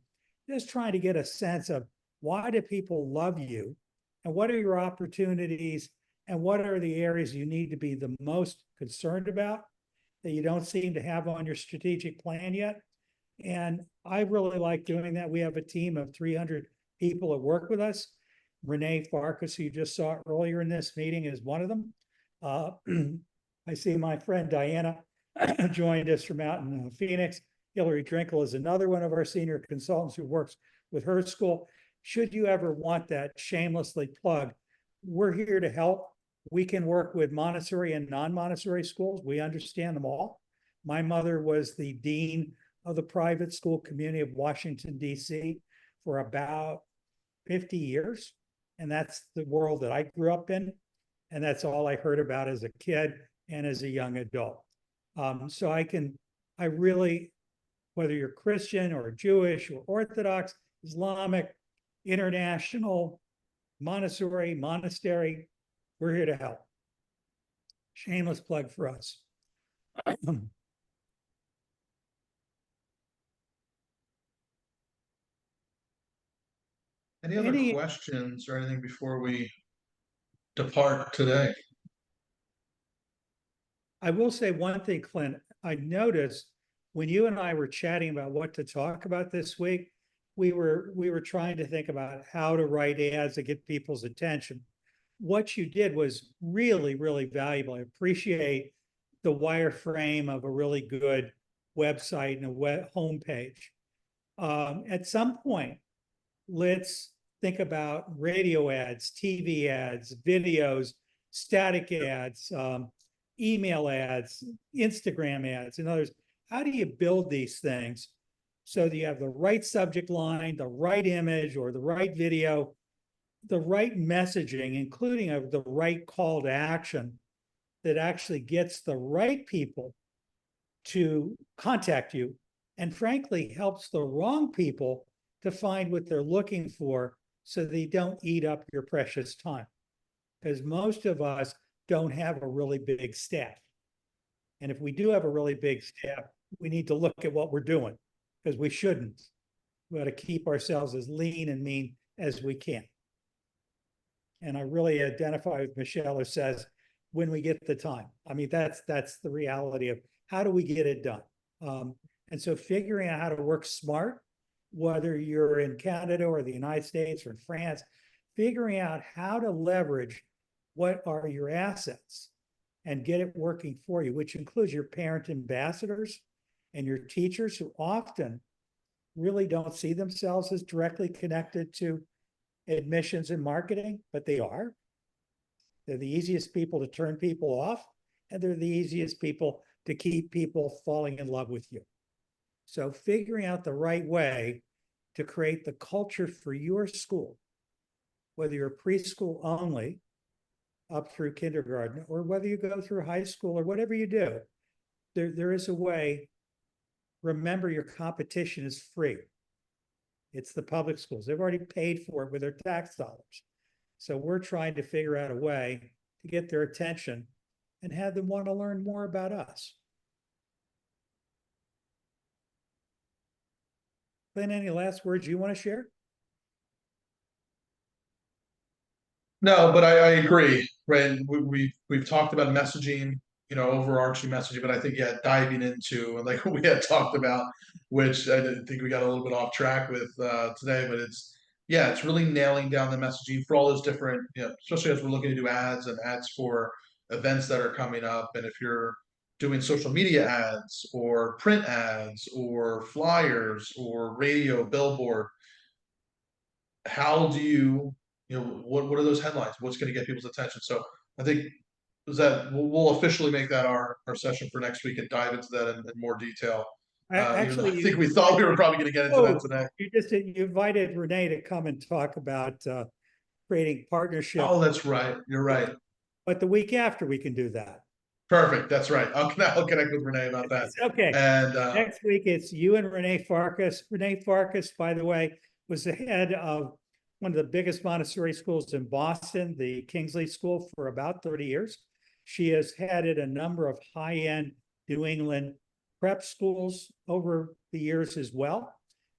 just trying to get a sense of why do people love you and what are your opportunities and what are the areas you need to be the most concerned about that you don't seem to have on your strategic plan yet. And I really like doing that. We have a team of 300 people that work with us. Renee Farkas, who you just saw earlier in this meeting, is one of them. I see my friend Diana joined us from out in Phoenix. Hillary Drinkle is another one of our senior consultants who works with her school. Should you ever want that shamelessly plug, we're here to help. We can work with Montessori and non-Montessori schools. We understand them all. My mother was the dean of the private school community of Washington, D.C. for about 50 years. And that's the world that I grew up in. And that's all I heard about as a kid and as a young adult. So I really, whether you're Christian or Jewish or Orthodox, Islamic, international, Montessori, monastery, we're here to help. Shameless plug for us. Any other questions or anything before we depart today? I will say one thing, Clint. I noticed when you and I were chatting about what to talk about this week, we were trying to think about how to write ads to get people's attention. What you did was really, really valuable. I appreciate the wireframe of a really good website and a web homepage. At some point, let's think about radio ads, TV ads, videos, static ads, email ads, Instagram ads, and others. How do you build these things so that you have the right subject line, the right image or the right video, the right messaging, including of the right call to action that actually gets the right people to contact you, and frankly helps the wrong people to find what they're looking for so they don't eat up your precious time. Because most of us don't have a really big staff. And if we do have a really big staff, we need to look at what we're doing, because we shouldn't. We got to keep ourselves as lean and mean as we can. And I really identify with Michelle, who says, when we get the time. I mean, that's the reality of how do we get it done? And so figuring out how to work smart, whether you're in Canada or the United States or in France, figuring out how to leverage what are your assets and get it working for you, which includes your parent ambassadors and your teachers, who often really don't see themselves as directly connected to admissions and marketing, but they are. They're the easiest people to turn people off, and they're the easiest people to keep people falling in love with you. So figuring out the right way to create the culture for your school, whether you're preschool only up through kindergarten, or whether you go through high school or whatever you do, there is a way. Remember, your competition is free. It's the public schools. They've already paid for it with their tax dollars. So we're trying to figure out a way to get their attention and have them want to learn more about us. Glenn, any last words you want to share? No, but I agree, right? We've talked about messaging, overarching messaging, but I think, yeah, diving into, and like we had talked about, which I didn't think we got a little bit off track with today, but it's really nailing down the messaging for all those different, especially as we're looking to do ads and ads for events that are coming up. And if you're doing social media ads or print ads or flyers or radio, billboard, how do what are those headlines? What's going to get people's attention? So I think we'll officially make that our session for next week and dive into that in more detail. Even though I think we thought we were probably going to get into that today. You invited Renee to come and talk about creating partnerships. Oh, that's right. You're right. But the week after we can do that. Perfect. That's right. I'll connect with Renee about that. Okay. And next week it's you and Renee Farkas. Renee Farkas, by the way, was the head of one of the biggest Montessori schools in Boston, the Kingsley School, for about 30 years. She has headed a number of high-end New England prep schools over the years as well.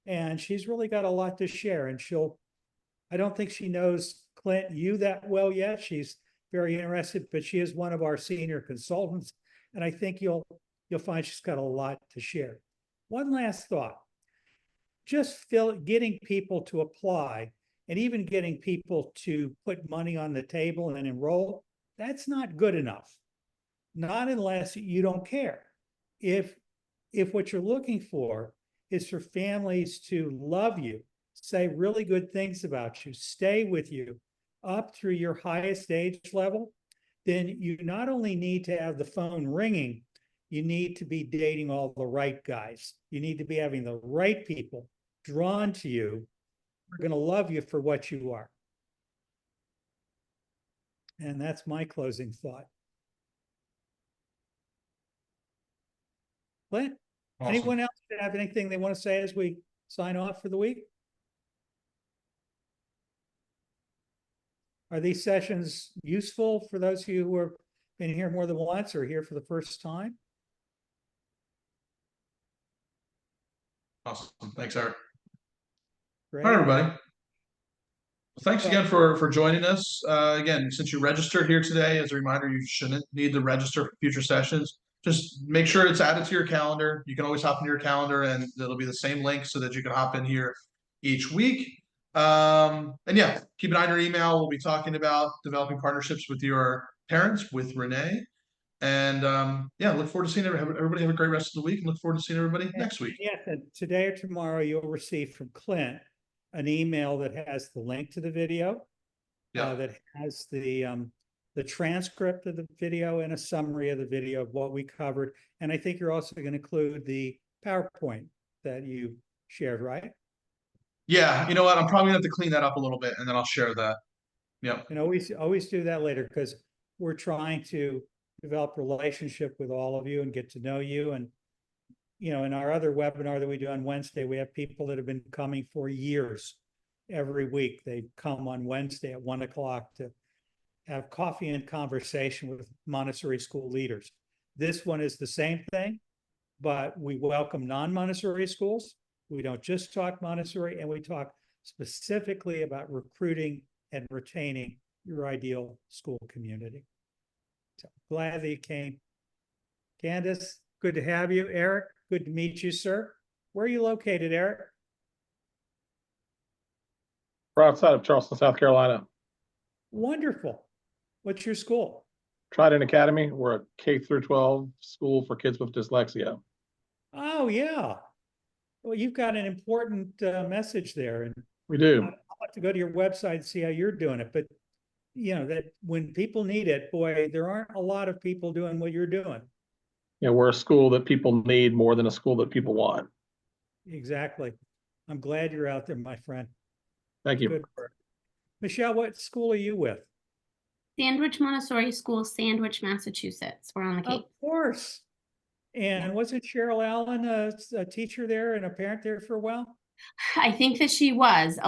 And she's really got a lot to share. And I don't think she knows Clint, you that well yet. She's very interested, but she is one of our senior consultants. And I think you'll find she's got a lot to share. One last thought. Just getting people to apply and even getting people to put money on the table and enroll, that's not good enough. Not unless you don't care. If what you're looking for is for families to love you, say really good things about you, stay with you up through your highest age level, then you not only need to have the phone ringing, you need to be dating all the right guys. You need to be having the right people drawn to you. We're going to love you for what you are. And that's my closing thought. Clint, awesome. Anyone else have anything they want to say as we sign off for the week? Are these sessions useful for those of you who have been here more than once or here for the first time? Awesome. Thanks, Eric. Great. All right, everybody. Well, thanks again for joining us. Again, since you registered here today, as a reminder, you shouldn't need to register for future sessions. Just make sure it's added to your calendar. You can always hop into your calendar and it'll be the same link so that you can hop in here each week. And yeah, keep an eye on your email. We'll be talking about developing partnerships with your parents, with Renee. And yeah, look forward to seeing everybody. Have a great rest of the week and look forward to seeing everybody next week. Yes, and today or tomorrow you'll receive from Clint an email that has the link to the video, that has the transcript of the video and a summary of the video of what we covered. And I think you're also going to include the PowerPoint that you shared, right? Yeah, you know what? I'm probably gonna have to clean that up a little bit and then I'll share that. Yeah. And always do that later because we're trying to develop relationship with all of you and get to know you. And, in our other webinar that we do on Wednesday, we have people that have been coming for years. Every week they come on Wednesday at 1 o'clock to have coffee and conversation with Montessori school leaders. This one is the same thing, but we welcome non-Montessori schools. We don't just talk Montessori, and we talk specifically about recruiting and retaining your ideal school community. So glad that you came. Candace, good to have you. Eric, good to meet you, sir. Where are you located, Eric? We're outside of Charleston, South Carolina. Wonderful. What's your school? Trident Academy. We're a K through 12 school for kids with dyslexia. Oh, yeah. Well, you've got an important message there. And We do. I'll have to go to your website and see how you're doing it. But, that when people need it, boy, there aren't a lot of people doing what you're doing. Yeah, we're a school that people need more than a school that people want. Exactly. I'm glad you're out there, my friend. Thank you. Good work. Michelle, what school are you with? Sandwich Montessori School, Sandwich, Massachusetts. We're on the Cape. Of course. And wasn't Cheryl Allen a teacher there and a parent there for a while? I think that she was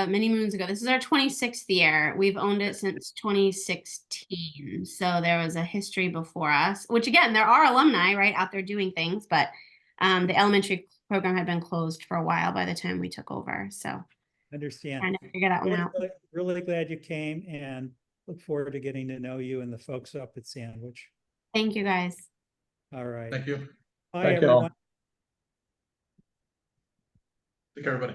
many moons ago. This is our 26th year. We've owned it since 2016. So there was a history before us, which again, there are alumni right out there doing things, but the elementary program had been closed for a while by the time we took over. So Understand. trying to figure that one out. Really glad you came and look forward to getting to know you and the folks up at Sandwich. Thank you, guys. All right. Thank you. Bye, Thank you all. everyone. Thank everybody.